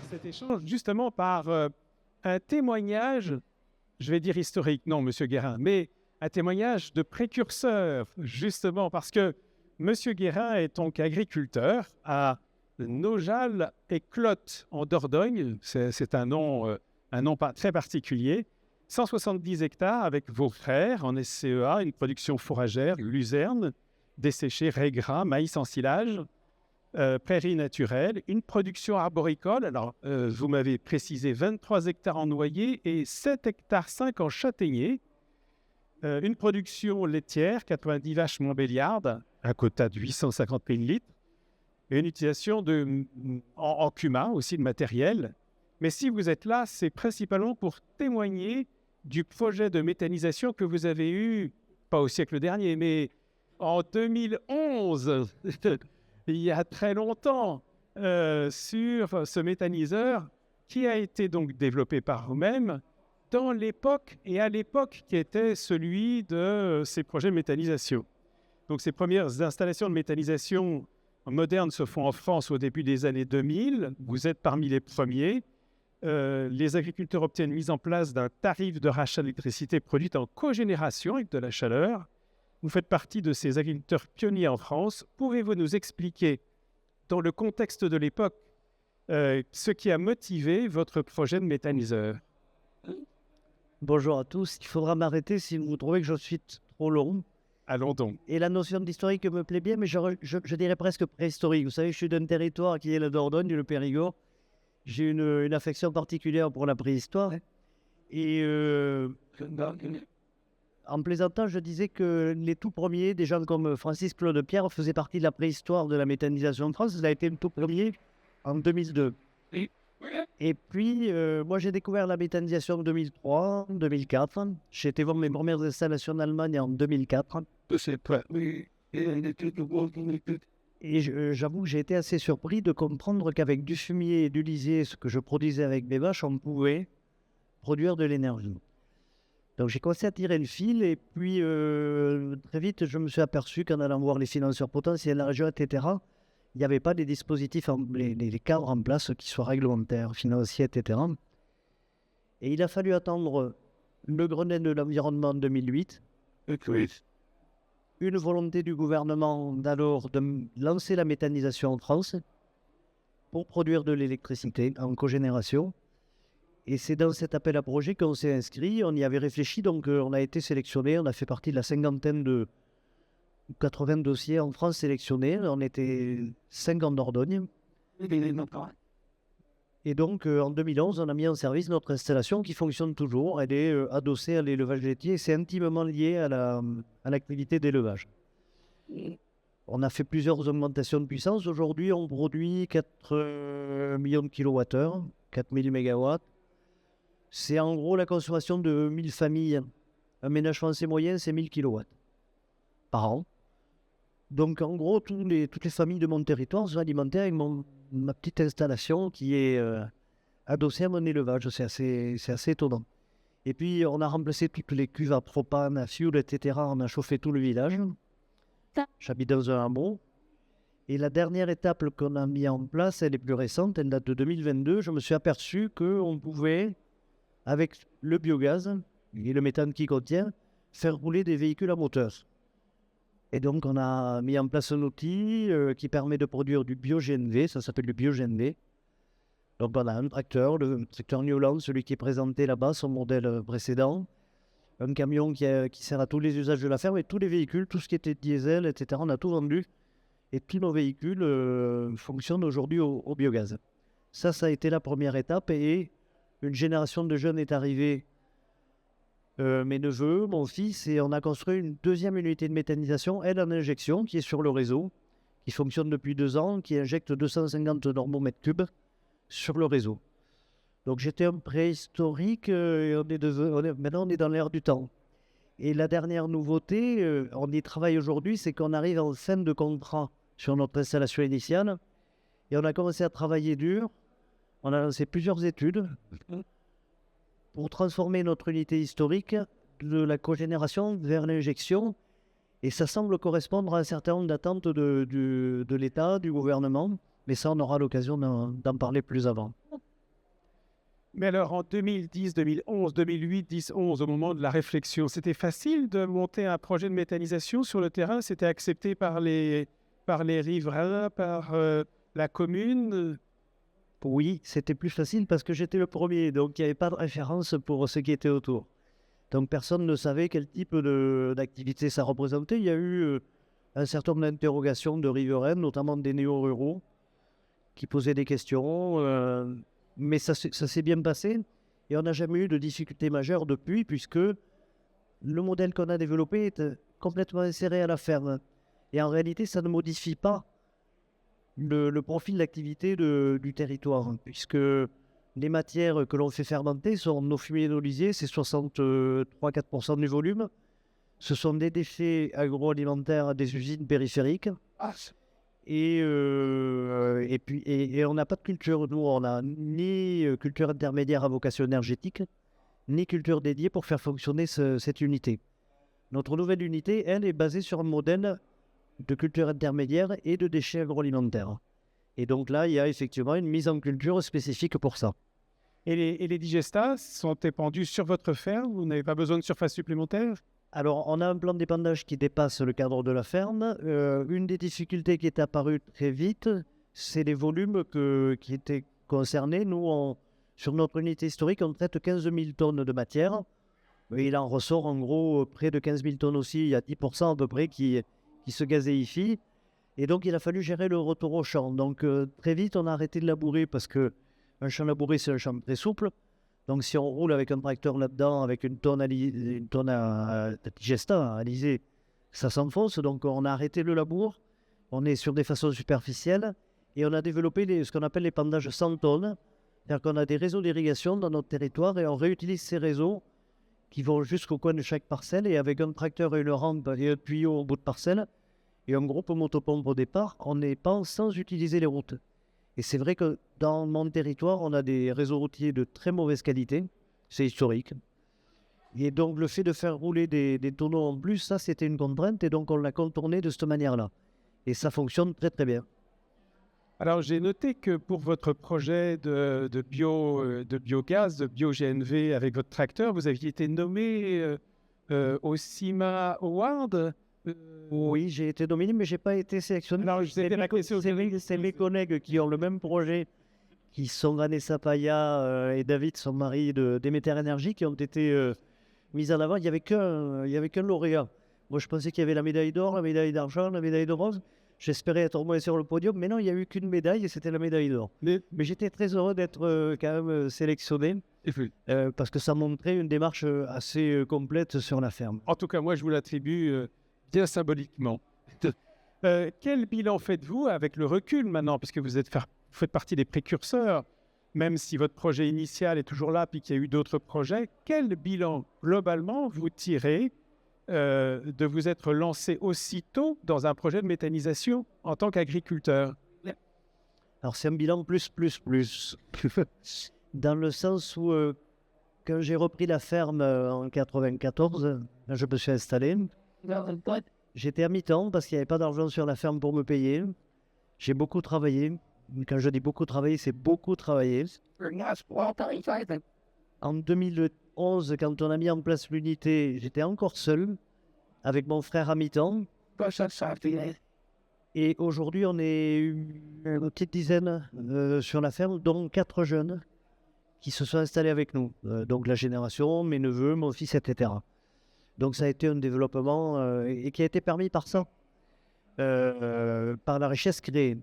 cet échange justement par un témoignage, je vais dire historique, non, Monsieur Guérin, mais un témoignage de précurseur, justement, parce que Monsieur Guérin est donc agriculteur à Naujal et Clotte, en Dordogne. C'est un nom très particulier. 170 hectares avec vos frères en SCEA, une production fourragère, luzerne, desséché, raie gras, maïs en silage. Prairies naturelles, une production arboricole. Alors, vous m'avez précisé 23 hectares en noyer et 7 hectares 5 en châtaignier. Une production laitière, 90 vaches montbéliardes, un quota de 850 000 litres. Et une utilisation en cumin aussi de matériel. Mais si vous êtes là, c'est principalement pour témoigner du projet de méthanisation que vous avez eu, pas au siècle dernier, mais en 2011. Il y a très longtemps, sur ce méthaniseur qui a été donc développé par vous-même dans l'époque et à l'époque qui était celui de ces projets de méthanisation. Donc ces premières installations de méthanisation modernes se font en France au début des années 2000. Vous êtes parmi les premiers. Les agriculteurs obtiennent mise en place d'un tarif de rachat d'électricité produite en cogénération avec de la chaleur. Vous faites partie de ces agriculteurs pionniers en France. Pouvez-vous nous expliquer, dans le contexte de l'époque, ce qui a motivé votre projet de méthaniseur? Bonjour à tous. Il faudra m'arrêter si vous trouvez que je suis trop long. Allons donc. Et la notion d'historique me plaît bien, mais je dirais presque préhistorique. Vous savez, je suis d'un territoire qui est la Dordogne, le Périgord. J'ai une affection particulière pour la préhistoire. Et en plaisantant, je disais que les tout premiers, des gens comme Francis Claude Pierre, faisaient partie de la préhistoire de la méthanisation en France. Il a été le tout premier en 2002. Et puis, moi, j'ai découvert la méthanisation en 2003, 2004. J'ai été voir mes premières installations en Allemagne en 2004. Et j'avoue que j'ai été assez surpris de comprendre qu'avec du fumier et du lisier, ce que je produisais avec mes vaches, on pouvait produire de l'énergie. Donc j'ai commencé à tirer le fil et puis très vite je me suis aperçu qu'en allant voir les financeurs potentiels de la région, etc., il n'y avait pas des dispositifs, les cadres en place qui soient réglementaires, financiers, etc. Et il a fallu attendre le Grenelle de l'environnement en 2008, une volonté du gouvernement d'alors de lancer la méthanisation en France pour produire de l'électricité en cogénération. Et c'est dans cet appel à projet qu'on s'est inscrit, on y avait réfléchi, donc on a été sélectionné, on a fait partie de la cinquantaine de 80 dossiers en France sélectionnés, on était 5 en Dordogne. Et donc en 2011, on a mis en service notre installation qui fonctionne toujours, elle est adossée à l'élevage laitier, c'est intimement lié à l'activité d'élevage. On a fait plusieurs augmentations de puissance, aujourd'hui on produit 4 millions de kilowattheures, 4000 mégawatts. C'est en gros la consommation de 1000 familles. Un ménage français moyen, c'est 1000 kW par an. Donc en gros, toutes les familles de mon territoire sont alimentées avec ma petite installation qui est adossée à mon élevage. C'est assez étonnant. Et puis on a remplacé toutes les cuves à propane, à fioul, etc. On a chauffé tout le village. J'habite dans un hameau. Et la dernière étape qu'on a mis en place, elle est plus récente, elle date de 2022. Je me suis aperçu qu'on pouvait, avec le biogaz et le méthane qui contient, faire rouler des véhicules à moteur. Et donc, on a mis en place un outil qui permet de produire du bio-GNV, ça s'appelle le bio-GNV. Donc, on a un tracteur, le tracteur Newland, celui qui est présenté là-bas, son modèle précédent. Un camion qui sert à tous les usages de la ferme et tous les véhicules, tout ce qui était diesel, etc. On a tout vendu. Et tous nos véhicules fonctionnent aujourd'hui au biogaz. Ça a été la première étape et une génération de jeunes est arrivée, mes neveux, mon fils, et on a construit une deuxième unité de méthanisation, elle en injection, qui est sur le réseau, qui fonctionne depuis 2 ans, qui injecte 250 normomètres cubes sur le réseau. Donc j'étais un préhistorique, et maintenant on est dans l'ère du temps. Et la dernière nouveauté, on y travaille aujourd'hui, c'est qu'on arrive en fin de contrat sur notre installation initiale, et on a commencé à travailler dur. On a lancé plusieurs études pour transformer notre unité historique de la cogénération vers l'injection. Et ça semble correspondre à un certain nombre d'attentes de l'État, du gouvernement. Mais ça, on aura l'occasion d'en parler plus avant. Mais alors, en 2010, 2011, 2008, 10, 11, au moment de la réflexion, c'était facile de monter un projet de méthanisation sur le terrain? C'était accepté par les riverains, par la commune? Oui, c'était plus facile parce que j'étais le premier, donc il n'y avait pas de référence pour ceux qui étaient autour. Donc personne ne savait quel type d'activité ça représentait. Il y a eu un certain nombre d'interrogations de riverains, notamment des néo-ruraux, qui posaient des questions, mais ça s'est bien passé et on n'a jamais eu de difficultés majeures depuis, puisque le modèle qu'on a développé est complètement inséré à la ferme. Et en réalité, ça ne modifie pas le profil d'activité du territoire, puisque les matières que l'on fait fermenter sont nos fumiers et nos lisiers, c'est 63-4% du volume. Ce sont des déchets agroalimentaires des usines périphériques. Et on n'a pas de culture. Nous, on n'a ni culture intermédiaire à vocation énergétique, ni culture dédiée pour faire fonctionner cette unité. Notre nouvelle unité, elle, est basée sur un modèle de culture intermédiaire et de déchets agroalimentaires. Et donc là, il y a effectivement une mise en culture spécifique pour ça. Et les digestats sont épandus sur votre ferme? Vous n'avez pas besoin de surface supplémentaire? Alors, on a un plan d'épandage qui dépasse le cadre de la ferme. Une des difficultés qui est apparue très vite, c'est les volumes qui étaient concernés. Nous, sur notre unité historique, on traite 15 000 tonnes de matière. Et il en ressort en gros près de 15 000 tonnes aussi. Il y a 10% à peu près qui se gazéifient. Et donc, il a fallu gérer le retour au champ. Donc, très vite, on a arrêté de labourer parce qu'un champ labouré, c'est un champ très souple. Donc, si on roule avec un tracteur là-dedans, avec une tonne à digestat à liser, ça s'enfonce. Donc, on a arrêté le labour. On est sur des façons superficielles. Et on a développé ce qu'on appelle les pendages 100 tonnes. C'est-à-dire qu'on a des réseaux d'irrigation dans notre territoire et on réutilise ces réseaux qui vont jusqu'au coin de chaque parcelle. Et avec un tracteur et une rampe et un tuyau au bout de parcelle, et un groupe motopompe au départ, on est pas sans utiliser les routes. Et c'est vrai que dans mon territoire, on a des réseaux routiers de très mauvaise qualité, c'est historique. Et donc le fait de faire rouler des tonneaux en plus, ça c'était une contrainte, et donc on l'a contourné de cette manière-là. Et ça fonctionne très très bien. Alors, j'ai noté que pour votre projet de biogaz, de bio-GNV avec votre tracteur, vous aviez été nommé au CIMA Award. Oui, j'ai été nominé, mais je n'ai pas été sélectionné. Alors, C'est mes collègues qui ont le même projet, qui sont Vanessa Paya et David, son mari de Demeter Energy, qui ont été mis en avant. Il n'y avait qu'un lauréat. Moi, je pensais qu'il y avait la médaille d'or, la médaille d'argent, la médaille de bronze. J'espérais être au moins sur le podium, mais non, il n'y a eu qu'une médaille et c'était la médaille d'or. Mais j'étais très heureux d'être quand même sélectionné parce que ça montrait une démarche assez complète sur la ferme. En tout cas, moi, je vous l'attribue bien symboliquement. Quel bilan faites-vous avec le recul maintenant, puisque vous faites partie des précurseurs, même si votre projet initial est toujours là, puis qu'il y a eu d'autres projets, quel bilan globalement vous tirez de vous être lancé aussitôt dans un projet de méthanisation en tant qu'agriculteur? Alors c'est un bilan plus. Dans le sens où quand j'ai repris la ferme en 94, je me suis installé. J'étais à mi-temps parce qu'il n'y avait pas d'argent sur la ferme pour me payer. J'ai beaucoup travaillé. Quand je dis beaucoup travaillé, c'est beaucoup travaillé. En 2011, quand on a mis en place l'unité, j'étais encore seul avec mon frère à mi-temps. Et aujourd'hui, on est une petite dizaine sur la ferme, dont 4 jeunes qui se sont installés avec nous. Donc la génération, mes neveux, mon fils, etc. Donc ça a été un développement et qui a été permis par ça, par la richesse créée.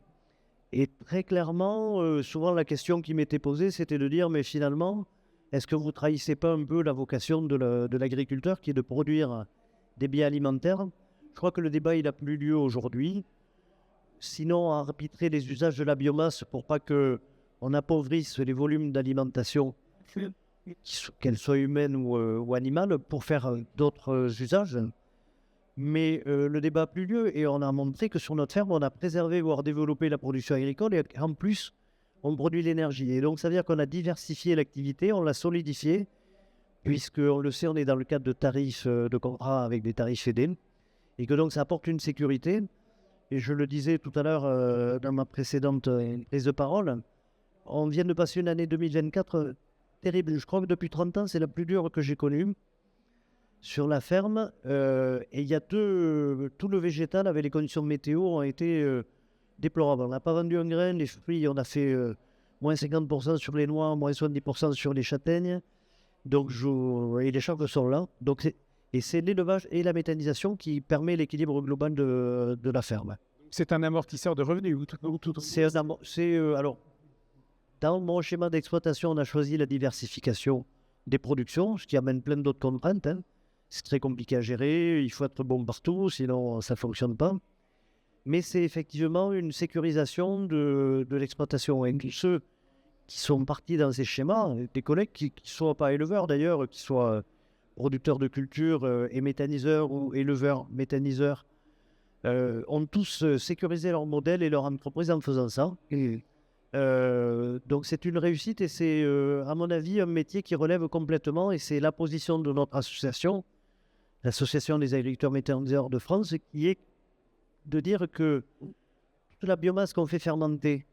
Et très clairement, souvent la question qui m'était posée, c'était de dire, mais finalement, est-ce que vous ne trahissez pas un peu la vocation de l'agriculteur qui est de produire des biens alimentaires? Je crois que le débat, il n'a plus lieu aujourd'hui. Sinon, arbitrer les usages de la biomasse pour pas qu'on appauvrisse les volumes d'alimentation, qu'elles soient humaines ou animales, pour faire d'autres usages. Mais le débat n'a plus lieu et on a montré que sur notre ferme, on a préservé, voire développé la production agricole et en plus, on produit l'énergie. Et donc, ça veut dire qu'on a diversifié l'activité, on l'a solidifiée, puisque, on le sait, on est dans le cadre de tarifs de contrat avec des tarifs aidés et que donc ça apporte une sécurité. Et je le disais tout à l'heure dans ma précédente prise de parole, on vient de passer une année 2024 terrible. Je crois que depuis 30 ans, c'est la plus dure que j'ai connue sur la ferme. Et il y a tout le végétal avec les conditions météo ont été déplorables. On n'a pas vendu un grain, les fruits, on a fait moins 50% sur les noix, moins 70% sur les châtaignes. Donc, et les champs sont là. Donc, c'est l'élevage et la méthanisation qui permet l'équilibre global de la ferme. C'est un amortisseur de revenus. Alors, dans mon schéma d'exploitation, on a choisi la diversification des productions, ce qui amène plein d'autres contraintes. C'est très compliqué à gérer, il faut être bon partout, sinon ça ne fonctionne pas. Mais c'est effectivement une sécurisation de l'exploitation. Et tous ceux qui sont partis dans ces schémas, des collègues qui ne soient pas éleveurs d'ailleurs, qui soient producteurs de culture et méthaniseurs ou éleveurs méthaniseurs, ont tous sécurisé leur modèle et leur entreprise en faisant ça. Donc c'est une réussite et c'est à mon avis un métier qui relève complètement, et c'est la position de notre association, l'association des agriculteurs méthaniseurs de France, qui est de dire que toute la biomasse qu'on fait fermenter,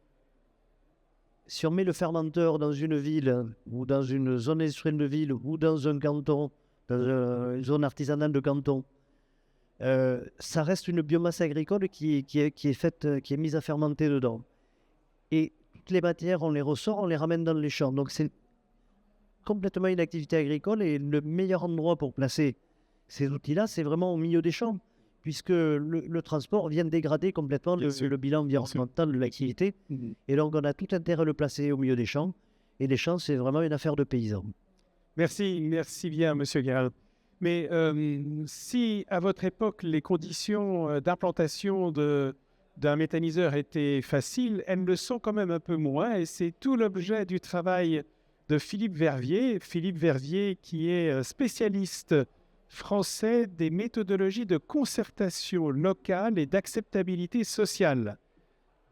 si on met le fermenteur dans une ville ou dans une zone industrielle de ville ou dans un canton, dans une zone artisanale de canton, ça reste une biomasse agricole qui est mise à fermenter dedans. Et toutes les matières, on les ressort, on les ramène dans les champs. Donc c'est complètement une activité agricole, et le meilleur endroit pour placer ces outils-là, c'est vraiment au milieu des champs, puisque le transport vient dégrader complètement le bilan environnemental de l'activité. Et donc on a tout intérêt à le placer au milieu des champs. Et les champs, c'est vraiment une affaire de paysans. Merci bien, Monsieur Guérin. Mais si à votre époque, les conditions d'implantation d'un méthaniseur étaient faciles, elles le sont quand même un peu moins, et c'est tout l'objet du travail de Philippe Verviers. Philippe Verviers qui est spécialiste français des méthodologies de concertation locale et d'acceptabilité sociale.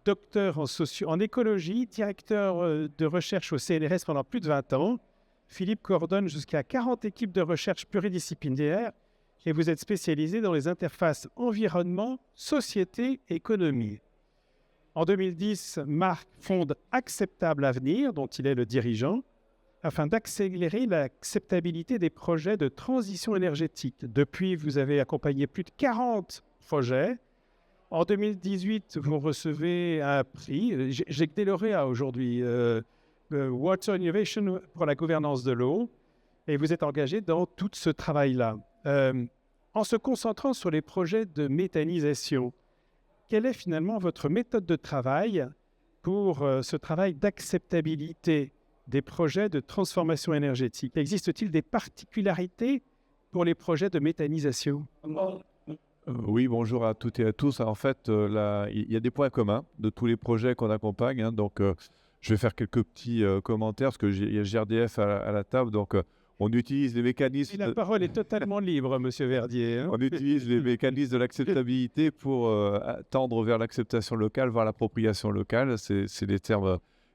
Docteur en écologie, directeur de recherche au CNRS pendant plus de 20 ans. Philippe coordonne jusqu'à 40 équipes de recherche pluridisciplinaires, et vous êtes spécialisé dans les interfaces environnement, société, économie. En 2010, Marc fonde Acceptable Avenir, dont il est le dirigeant, afin d'accélérer l'acceptabilité des projets de transition énergétique. Depuis, vous avez accompagné plus de 40 projets. En 2018, vous recevez un prix. J'ai que des lauréats aujourd'hui. Water Innovation pour la gouvernance de l'eau. Et vous êtes engagé dans tout ce travail-là. En se concentrant sur les projets de méthanisation, quelle est finalement votre méthode de travail pour ce travail d'acceptabilité des projets de transformation énergétique? Existe-t-il des particularités pour les projets de méthanisation? Oui, bonjour à toutes et à tous. En fait, il y a des points communs de tous les projets qu'on accompagne. Donc, je vais faire quelques petits commentaires parce qu'il y a GRDF à la table. Donc, on utilise les mécanismes... Et la parole est totalement libre, Monsieur Verdier. On utilise les mécanismes de l'acceptabilité pour tendre vers l'acceptation locale, vers l'appropriation locale. C'est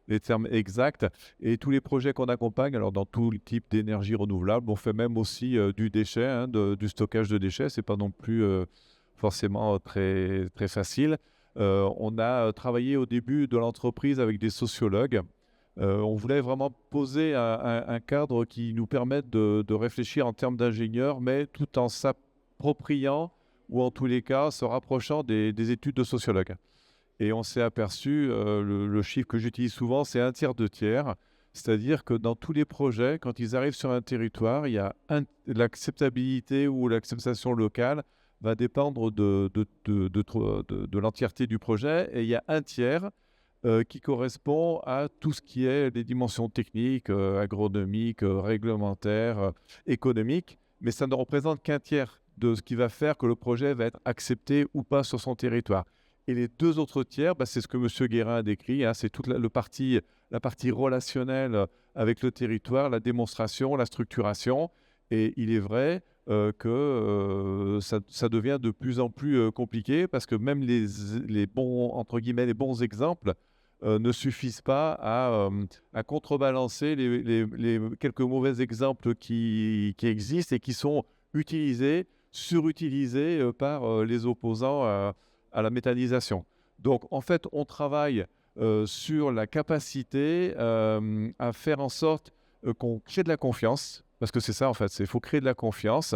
les termes exacts. Et tous les projets qu'on accompagne, alors dans tout type d'énergie renouvelable, on fait même aussi du déchet, du stockage de déchets. Ce n'est pas non plus forcément très, très facile. On a travaillé au début de l'entreprise avec des sociologues. On voulait vraiment poser un cadre qui nous permette de réfléchir en termes d'ingénieurs, mais tout en s'appropriant, ou en tous les cas se rapprochant des études de sociologues. Et on s'est aperçu, le chiffre que j'utilise souvent, c'est 1/3, 2/3. C'est-à-dire que dans tous les projets, quand ils arrivent sur un territoire, il y a l'acceptabilité ou l'acceptation locale va dépendre de l'entièreté du projet. Et il y a 1/3 qui correspond à tout ce qui est les dimensions techniques, agronomiques, réglementaires, économiques. Mais ça ne représente qu'1/3 de ce qui va faire que le projet va être accepté ou pas sur son territoire. Et les 2 autres tiers, c'est ce que M. Guérin a décrit, c'est toute la partie relationnelle avec le territoire, la démonstration, la structuration. Et il est vrai que ça devient de plus en plus compliqué, parce que même les bons, entre guillemets, les bons exemples ne suffisent pas à contrebalancer les quelques mauvais exemples qui existent et qui sont utilisés, surutilisés par les opposants à la méthanisation. Donc, en fait, on travaille sur la capacité à faire en sorte qu'on crée de la confiance, parce que c'est ça en fait, il faut créer de la confiance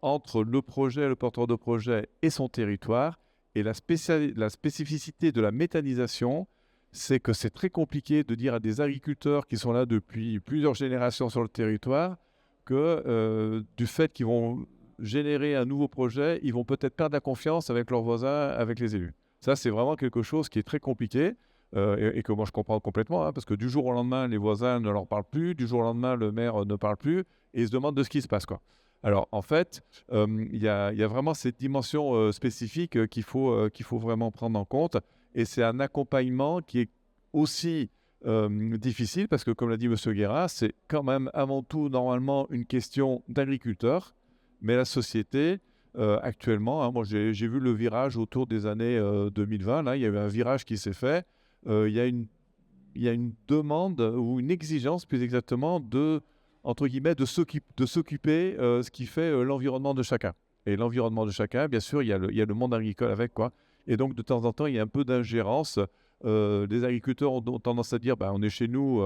entre le projet, le porteur de projet et son territoire. Et la spécificité de la méthanisation, c'est que c'est très compliqué de dire à des agriculteurs qui sont là depuis plusieurs générations sur le territoire que du fait qu'ils vont générer un nouveau projet, ils vont peut-être perdre la confiance avec leurs voisins, avec les élus. Ça, c'est vraiment quelque chose qui est très compliqué et que moi, je comprends complètement, hein, parce que du jour au lendemain, les voisins ne leur parlent plus, du jour au lendemain, le maire ne parle plus et ils se demandent de ce qui se passe, quoi. Alors, en fait, il y a vraiment cette dimension spécifique qu'il faut vraiment prendre en compte. Et c'est un accompagnement qui est aussi difficile parce que, comme l'a dit M. Guérin, c'est quand même avant tout, normalement, une question d'agriculteurs. Mais la société, actuellement, hein, moi, j'ai vu le virage autour des années 2020. Là, il y a eu un virage qui s'est fait. Il y a une demande ou une exigence, plus exactement, entre guillemets, de s'occuper ce qui fait l'environnement de chacun. Et l'environnement de chacun, bien sûr, il y a le monde agricole avec, quoi. Et donc, de temps en temps, il y a un peu d'ingérence. Les agriculteurs ont tendance à dire, on est chez nous,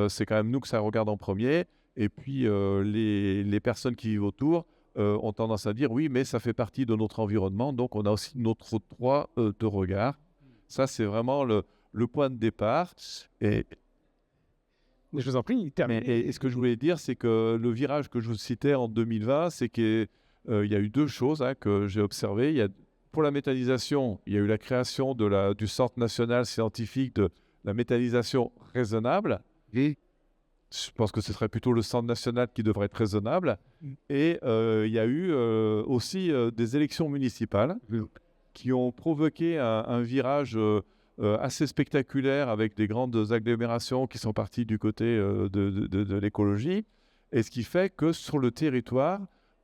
c'est quand même nous que ça regarde en premier. Et puis, les personnes qui vivent autour ont tendance à dire, oui, mais ça fait partie de notre environnement, donc on a aussi notre droit de regard. Ça, c'est vraiment le point de départ. Et Je vous en prie, terminez. et ce que je voulais dire, c'est que le virage que je vous citais en 2020, c'est qu'il y a eu deux choses que j'ai observées. Pour la méthanisation, il y a eu la création du Centre national scientifique de la méthanisation raisonnable. Et je pense que ce serait plutôt le Centre national qui devrait être raisonnable. Et il y a eu aussi des élections municipales qui ont provoqué un virage assez spectaculaire avec des grandes agglomérations qui sont parties du côté de l'écologie. Et ce qui fait que sur le territoire,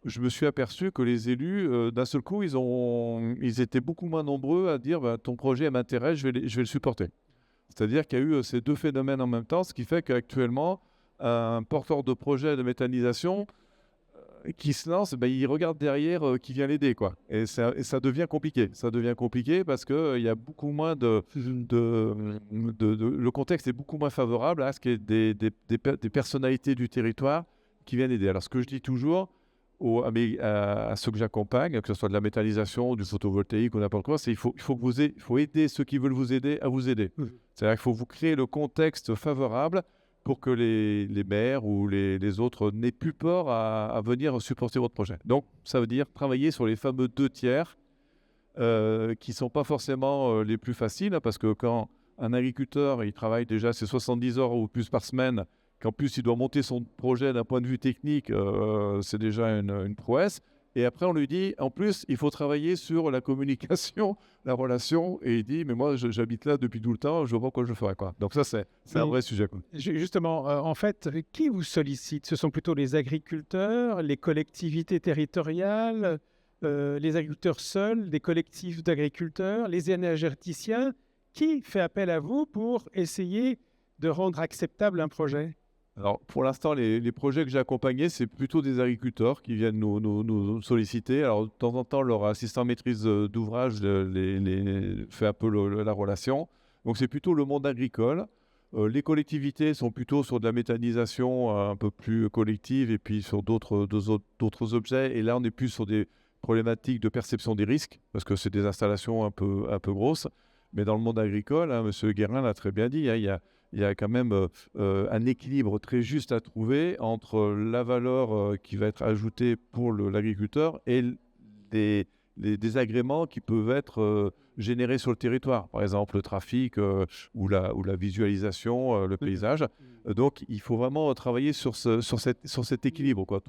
je me suis aperçu que les élus, d'un seul coup, ils étaient beaucoup moins nombreux à dire ton projet m'intéresse, je vais le supporter. C'est-à-dire qu'il y a eu ces deux phénomènes en même temps, ce qui fait qu'actuellement, un porteur de projet de méthanisation qui se lance, il regarde derrière qui vient l'aider, quoi. Et ça devient compliqué. Ça devient compliqué parce qu'il y a beaucoup moins le contexte est beaucoup moins favorable à ce qu'il y ait des personnalités du territoire qui viennent aider. Alors, ce que je dis toujours à ceux que j'accompagne, que ce soit de la méthanisation, du photovoltaïque ou n'importe quoi, c'est il faut aider ceux qui veulent vous aider à vous aider. C'est-à-dire qu'il faut vous créer le contexte favorable pour que les maires ou les autres n'aient plus peur à venir supporter votre projet. Donc, ça veut dire travailler sur les fameux 2 tiers qui ne sont pas forcément les plus faciles, hein, parce que quand un agriculteur il travaille déjà ses 70 heures ou plus par semaine, qu'en plus il doit monter son projet d'un point de vue technique, c'est déjà une prouesse. Et après, on lui dit, en plus, il faut travailler sur la communication, la relation. Et il dit, mais moi, j'habite là depuis tout le temps, je vois quoi je ferai, quoi. Donc ça, c'est un vrai sujet, quoi. Justement, en fait, qui vous sollicite? Ce sont plutôt les agriculteurs, les collectivités territoriales, les agriculteurs seuls, des collectifs d'agriculteurs, les énergéticiens. Qui fait appel à vous pour essayer de rendre acceptable un projet? Alors, pour l'instant, les projets que j'ai accompagnés, c'est plutôt des agriculteurs qui viennent nous solliciter. Alors, de temps en temps, leur assistant maîtrise d'ouvrage fait un peu la relation. Donc, c'est plutôt le monde agricole. Les collectivités sont plutôt sur de la méthanisation un peu plus collective et puis sur d'autres objets. Et là, on est plus sur des problématiques de perception des risques parce que c'est des installations un peu grosses. Mais dans le monde agricole, hein, M. Guérin l'a très bien dit, hein, il y a quand même un équilibre très juste à trouver entre la valeur qui va être ajoutée pour l'agriculteur et des agréments qui peuvent être générés sur le territoire. Par exemple, le trafic ou la visualisation, le paysage. Donc, il faut vraiment travailler sur cet équilibre, quoi,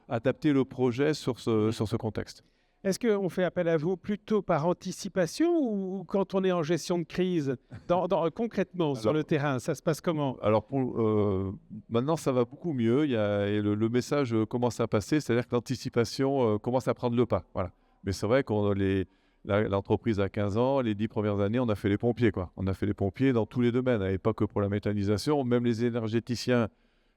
adapter le projet sur ce contexte. Est-ce qu'on fait appel à vous plutôt par anticipation ou quand on est en gestion de crise? Concrètement, sur le terrain, ça se passe comment? Alors, maintenant, ça va beaucoup mieux. Et le message commence à passer, c'est-à-dire que l'anticipation commence à prendre le pas. Voilà. Mais c'est vrai qu'on l'entreprise a 15 ans, les 10 premières années, on a fait les pompiers, quoi. On a fait les pompiers dans tous les domaines, et pas que pour la méthanisation. Même les énergéticiens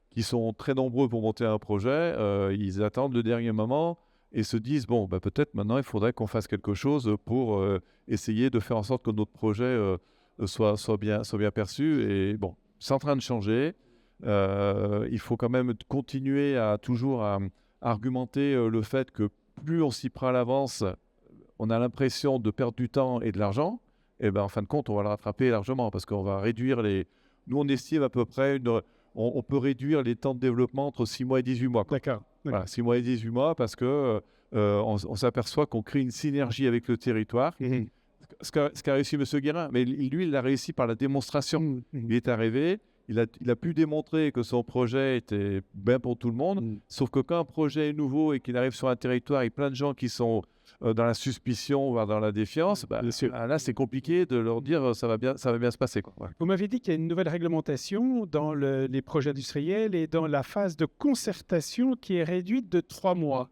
qui sont très nombreux pour monter un projet, ils attendent le dernier moment et se disent, bon, peut-être maintenant, il faudrait qu'on fasse quelque chose pour essayer de faire en sorte que notre projet soit bien perçu. Et bon, c'est en train de changer. Il faut quand même continuer à toujours à argumenter le fait que plus on s'y prend à l'avance, on a l'impression de perdre du temps et de l'argent. Et ben, en fin de compte, on va le rattraper largement parce qu'on va réduire les... Nous, on estime à peu près... On peut réduire les temps de développement entre 6 mois et 18 mois. D'accord. Voilà, 6 mois et 18 mois parce que on s'aperçoit qu'on crée une synergie avec le territoire. Ce qu'a réussi M. Guérin, mais lui, il l'a réussi par la démonstration. Il est arrivé, il a pu démontrer que son projet était bien pour tout le monde, sauf que quand un projet est nouveau et qu'il arrive sur un territoire, il y a plein de gens qui sont dans la suspicion, voire dans la défiance, là, c'est compliqué de leur dire ça va bien se passer, quoi. Ouais. Vous m'avez dit qu'il y a une nouvelle réglementation dans les projets industriels et dans la phase de concertation qui est réduite de 3 mois.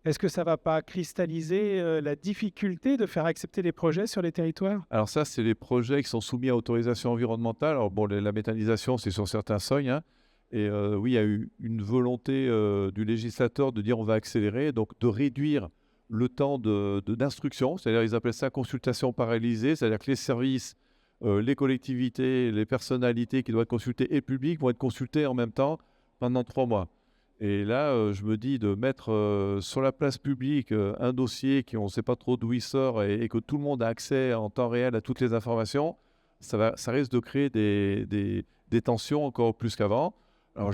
Est-ce que ça ne va pas cristalliser la difficulté de faire accepter les projets sur les territoires? Alors ça, c'est les projets qui sont soumis à autorisation environnementale. Alors bon, la méthanisation, c'est sur certains seuils, hein. Et oui, il y a eu une volonté du législateur de dire on va accélérer, donc de réduire le temps d'instruction. C'est-à-dire, ils appellent ça consultation paralysée. C'est-à-dire que les services, les collectivités, les personnalités qui doivent être consultées et le public vont être consultés en même temps pendant 3 mois. Et là, je me dis de mettre sur la place publique un dossier on ne sait pas trop d'où il sort et que tout le monde a accès en temps réel à toutes les informations, ça risque de créer des tensions encore plus qu'avant. Alors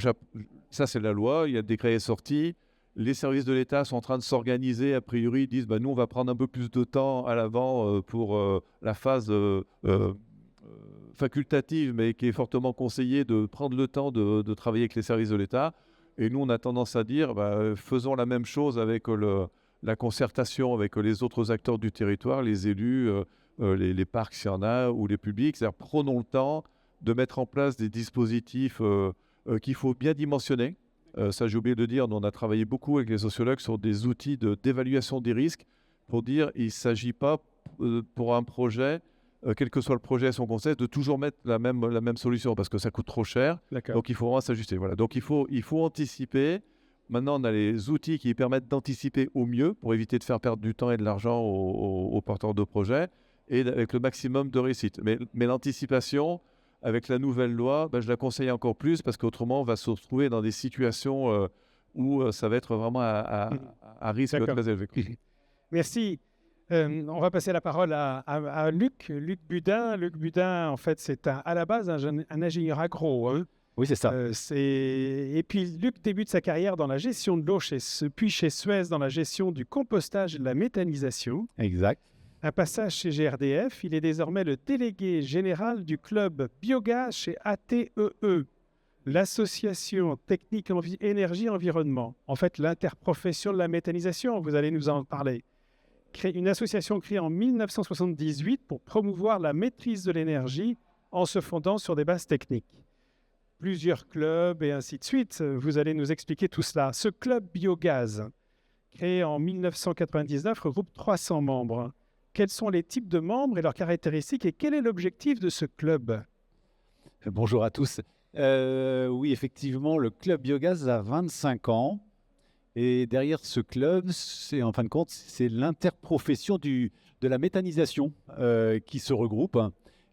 ça, c'est la loi, il y a le décret est sorti. Les services de l'État sont en train de s'organiser. A priori, ils disent nous, on va prendre un peu plus de temps à l'avant pour la phase facultative, mais qui est fortement conseillée de prendre le temps de travailler avec les services de l'État. Et nous, on a tendance à dire, faisons la même chose avec la concertation avec les autres acteurs du territoire, les élus, les parcs s'il y en a, ou les publics. C'est-à-dire, prenons le temps de mettre en place des dispositifs qu'il faut bien dimensionner. Ça, j'ai oublié de dire, nous, on a travaillé beaucoup avec les sociologues sur des outils d'évaluation des risques pour dire il ne s'agit pas pour un projet, quel que soit le projet et son concept, de toujours mettre la même solution parce que ça coûte trop cher. Donc, il faut vraiment s'ajuster. Voilà. Donc, il faut anticiper. Maintenant, on a les outils qui permettent d'anticiper au mieux pour éviter de faire perdre du temps et de l'argent aux porteurs de projets et avec le maximum de réussite. Mais l'anticipation, avec la nouvelle loi, je la conseille encore plus parce qu'autrement, on va se retrouver dans des situations où ça va être vraiment à risque très élevé. Merci. On va passer la parole à Luc Budin. Luc Budin, en fait, c'est à la base un ingénieur agro. Hein. Oui, c'est ça. Et puis, Luc débute sa carrière dans la gestion de l'eau, puis chez Suez dans la gestion du compostage et de la méthanisation. Exact. Un passage chez GRDF. Il est désormais le délégué général du club Biogaz chez ATEE, l'association technique énergie environnement. En fait, l'interprofession de la méthanisation, vous allez nous en parler. Une association créée en 1978 pour promouvoir la maîtrise de l'énergie en se fondant sur des bases techniques. Plusieurs clubs et ainsi de suite. Vous allez nous expliquer tout cela. Ce club Biogaz, créé en 1999, regroupe 300 membres. Quels sont les types de membres et leurs caractéristiques et quel est l'objectif de ce club? Bonjour à tous. Oui, effectivement, le club Biogaz a 25 ans. Et derrière ce club, en fin de compte, c'est l'interprofession de la méthanisation qui se regroupe.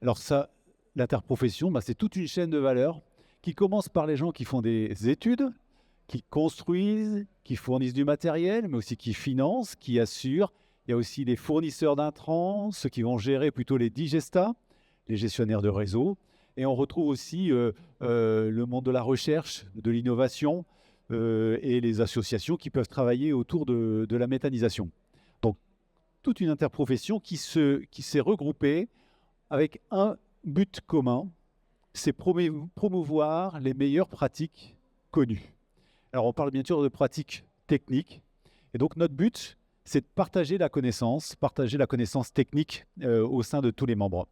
Alors ça, l'interprofession, c'est toute une chaîne de valeur qui commence par les gens qui font des études, qui construisent, qui fournissent du matériel, mais aussi qui financent, qui assurent. Il y a aussi les fournisseurs d'intrants, ceux qui vont gérer plutôt les digestats, les gestionnaires de réseau. Et on retrouve aussi le monde de la recherche, de l'innovation et les associations qui peuvent travailler autour de la méthanisation. Donc, toute une interprofession qui s'est regroupée avec un but commun, c'est promouvoir les meilleures pratiques connues. Alors, on parle bien sûr de pratiques techniques. Et donc, notre but, c'est de partager la connaissance technique au sein de tous les membres.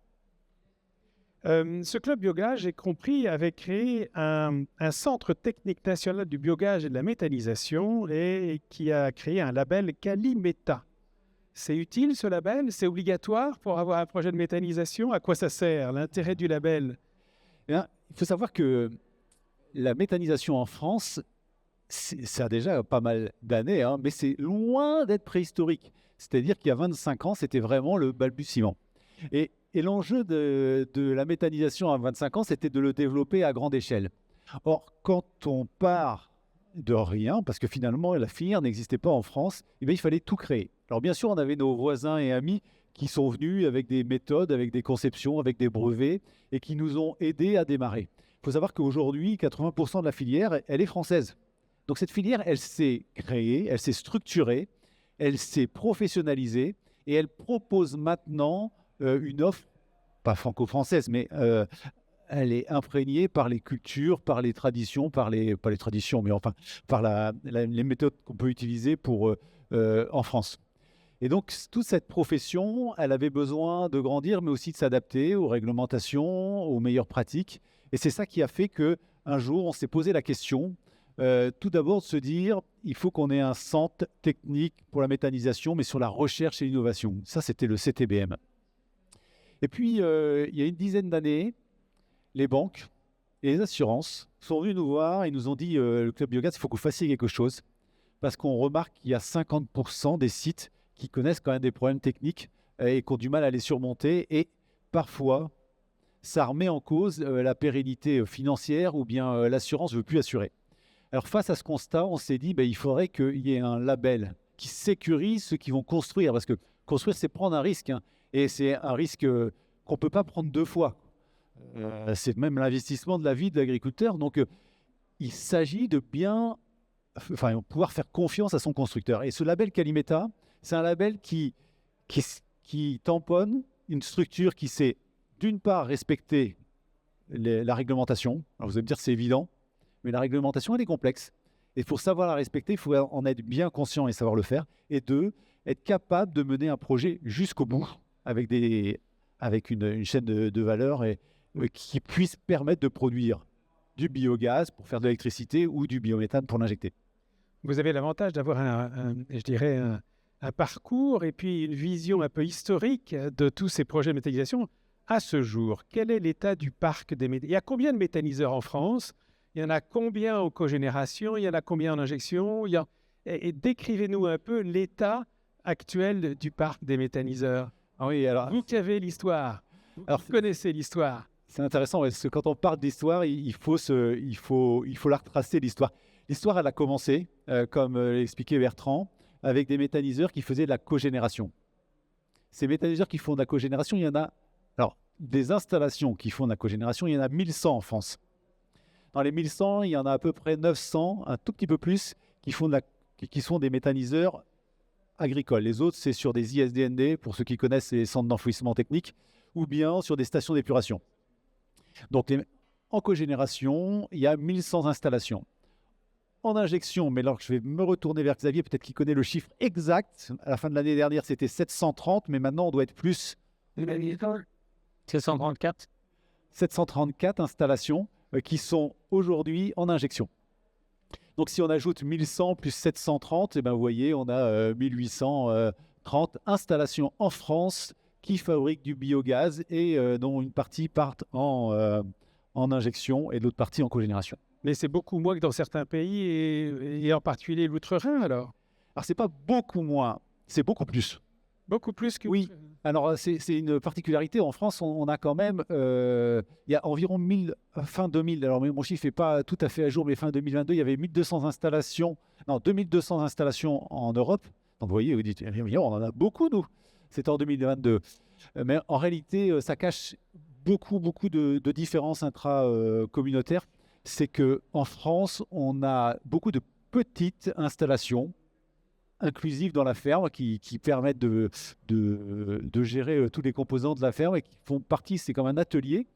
Ce club Biogaz, j'ai compris, avait créé un centre technique national du biogaz et de la méthanisation et qui a créé un label Calimeta. C'est utile ce label? C'est obligatoire pour avoir un projet de méthanisation? À quoi ça sert? L'intérêt du label? Il faut savoir que la méthanisation en France, ça a déjà pas mal d'années, hein, mais c'est loin d'être préhistorique. C'est-à-dire qu'il y a 25 ans, c'était vraiment le balbutiement. Et l'enjeu de la méthanisation à 25 ans, c'était de le développer à grande échelle. Or, quand on part de rien, parce que finalement la filière n'existait pas en France, eh bien, il fallait tout créer. Alors bien sûr, on avait nos voisins et amis qui sont venus avec des méthodes, avec des conceptions, avec des brevets, et qui nous ont aidés à démarrer. Il faut savoir qu'aujourd'hui, 80% de la filière, elle est française. Donc cette filière, elle s'est créée, elle s'est structurée, elle s'est professionnalisée, et elle propose maintenant une offre, pas franco-française, mais elle est imprégnée par les cultures, par les traditions, pas les traditions, mais enfin, par les méthodes qu'on peut utiliser en France. Et donc, toute cette profession, elle avait besoin de grandir, mais aussi de s'adapter aux réglementations, aux meilleures pratiques. Et c'est ça qui a fait qu'un jour, on s'est posé la question, tout d'abord de se dire, il faut qu'on ait un centre technique pour la méthanisation, mais sur la recherche et l'innovation. Ça, c'était le CTBM. Et puis, il y a une dizaine d'années, les banques et les assurances sont venus nous voir et nous ont dit, le Club Biogaz, il faut que vous fassiez quelque chose, parce qu'on remarque qu'il y a 50% des sites qui connaissent quand même des problèmes techniques et qui ont du mal à les surmonter. Et parfois, ça remet en cause la pérennité financière ou bien l'assurance ne veut plus assurer. Alors face à ce constat, on s'est dit il faudrait qu'il y ait un label qui sécurise ceux qui vont construire. Parce que construire, c'est prendre un risque. Hein, et c'est un risque qu'on ne peut pas prendre deux fois. C'est même l'investissement de la vie de l'agriculteur. Donc, il s'agit de pouvoir faire confiance à son constructeur. Et ce label Calimeta, c'est un label qui tamponne une structure qui sait, d'une part, respecter la réglementation. Alors vous allez me dire, c'est évident, mais la réglementation, elle est complexe. Et pour savoir la respecter, il faut en être bien conscient et savoir le faire. Et deux, être capable de mener un projet jusqu'au bout avec une chaîne de valeur qui puisse permettre de produire du biogaz pour faire de l'électricité ou du biométhane pour l'injecter. Vous avez l'avantage d'avoir un parcours et puis une vision un peu historique de tous ces projets de méthanisation. À ce jour, quel est l'état du parc des méthaniseurs? Il y a combien de méthaniseurs en France? Il y en a combien en cogénération? Il y en a combien en injection? Et décrivez-nous un peu l'état actuel du parc des méthaniseurs. Ah oui, alors, vous qui avez l'histoire, vous connaissez l'histoire. C'est intéressant parce que quand on parle d'histoire, il faut la retracer l'histoire. L'histoire, elle a commencé, comme l'expliquait Bertrand, avec des méthaniseurs qui faisaient de la cogénération. Ces méthaniseurs qui font de la cogénération, il y en a... Alors, des installations qui font de la cogénération, il y en a 1100 en France. Dans les 1100, il y en a à peu près 900, un tout petit peu plus, qui sont des méthaniseurs agricoles. Les autres, c'est sur des ISDND, pour ceux qui connaissent les centres d'enfouissement technique, ou bien sur des stations d'épuration. Donc, en cogénération, il y a 1100 installations. En injection, mais alors je vais me retourner vers Xavier, peut-être qu'il connaît le chiffre exact. À la fin de l'année dernière, c'était 730, mais maintenant, on doit être plus. 734 734 installations qui sont aujourd'hui en injection. Donc, si on ajoute 1100 plus 730, vous voyez, on a 1830 installations en France qui fabriquent du biogaz et dont une partie part en injection et l'autre partie en cogénération. Mais c'est beaucoup moins que dans certains pays et en particulier l'Outre-Rhin alors. Alors, c'est pas beaucoup moins, c'est beaucoup plus. Beaucoup plus que... Oui, alors c'est une particularité. En France, on a quand même, il y a environ 1000, fin 2000, alors mon chiffre n'est pas tout à fait à jour, mais fin 2022, il y avait 2200 installations en Europe. Donc vous voyez, vous dites, on en a beaucoup nous, c'était en 2022. Mais en réalité, ça cache beaucoup de différences intra-communautaires. C'est qu'en France, on a beaucoup de petites installations inclusives dans la ferme qui permettent de gérer tous les composants de la ferme et qui font partie, c'est comme un atelier.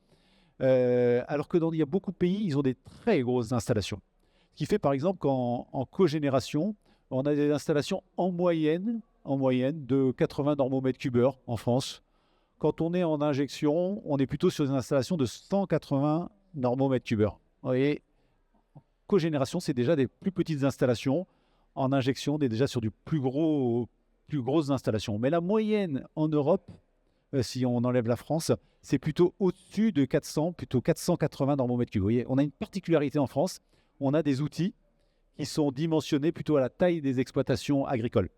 Alors qu'il y a beaucoup de pays, ils ont des très grosses installations. Ce qui fait par exemple qu'en cogénération, on a des installations en moyenne de 80 normomètres cubeurs en France. Quand on est en injection, on est plutôt sur des installations de 180 normomètres cubeurs. Vous voyez, en cogénération, c'est déjà des plus petites installations. En injection, on est déjà sur du plus grosses installations. Mais la moyenne en Europe, si on enlève la France, c'est plutôt au-dessus de 400, plutôt 480 normomètres cubes. Vous voyez, on a une particularité en France. On a des outils qui sont dimensionnés plutôt à la taille des exploitations agricoles.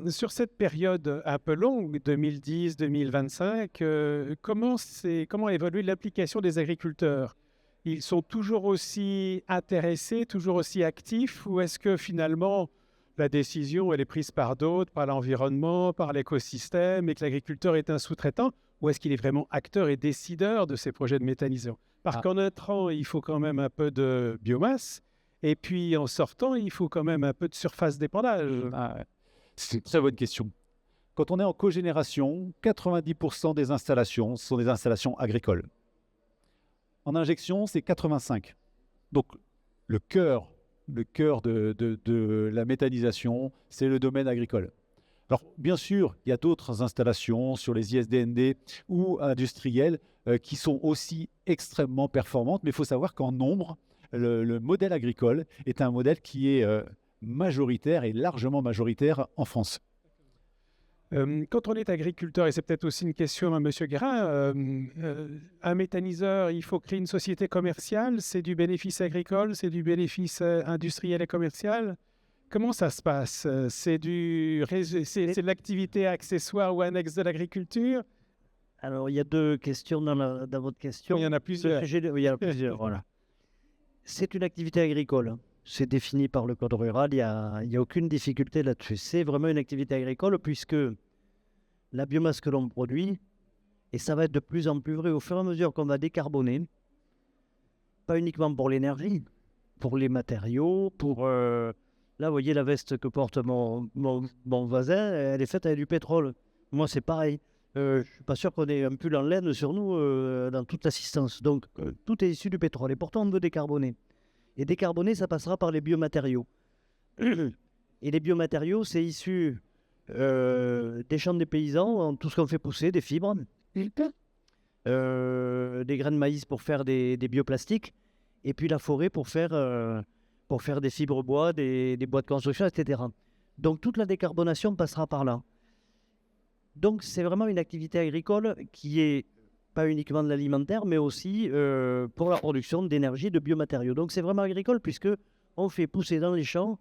Sur cette période un peu longue, 2010-2025, comment a évolué l'implication des agriculteurs? ils sont toujours aussi intéressés, toujours aussi actifs, ou est-ce que finalement la décision elle est prise par d'autres, par l'environnement, par l'écosystème, et que l'agriculteur est un sous-traitant, ou est-ce qu'il est vraiment acteur et décideur de ces projets de méthanisation? Parce qu'en intrant, il faut quand même un peu de biomasse, et puis en sortant, il faut quand même un peu de surface d'épandage. C'est une très bonne question. Quand on est en cogénération, 90% des installations sont des installations agricoles. En injection, c'est 85%. Donc, le cœur de la méthanisation, c'est le domaine agricole. Alors, bien sûr, il y a d'autres installations sur les ISDND ou industrielles qui sont aussi extrêmement performantes, mais il faut savoir qu'en nombre, le modèle agricole est un modèle qui est majoritaire et largement majoritaire en France. Quand on est agriculteur, et c'est peut-être aussi une question à M. Guérin, un méthaniseur, il faut créer une société commerciale, c'est du bénéfice agricole, c'est du bénéfice industriel et commercial. Comment ça se passe? C'est de l'activité accessoire ou annexe de l'agriculture? Alors, il y a deux questions dans votre question. Il y en a plusieurs. Il y en a plusieurs, voilà. C'est une activité agricole. C'est défini par le code rural, il n'y a aucune difficulté là-dessus. C'est vraiment une activité agricole puisque la biomasse que l'on produit, et ça va être de plus en plus vrai au fur et à mesure qu'on va décarboner, pas uniquement pour l'énergie, pour les matériaux, pour... Là, vous voyez la veste que porte mon voisin, elle est faite avec du pétrole. Moi, c'est pareil. Je ne suis pas sûr qu'on ait un pull en laine sur nous dans toute l'assistance. Donc, tout est issu du pétrole. Et pourtant, on veut décarboner. Et décarboner, ça passera par les biomatériaux. Et les biomatériaux, c'est issu des champs des paysans, tout ce qu'on fait pousser, des fibres, des grains de maïs pour faire des bioplastiques, et puis la forêt pour faire des fibres bois, des bois de construction, etc. Donc toute la décarbonation passera par là. Donc c'est vraiment une activité agricole qui est pas uniquement de l'alimentaire, mais aussi pour la production d'énergie, de biomatériaux. Donc c'est vraiment agricole puisque on fait pousser dans les champs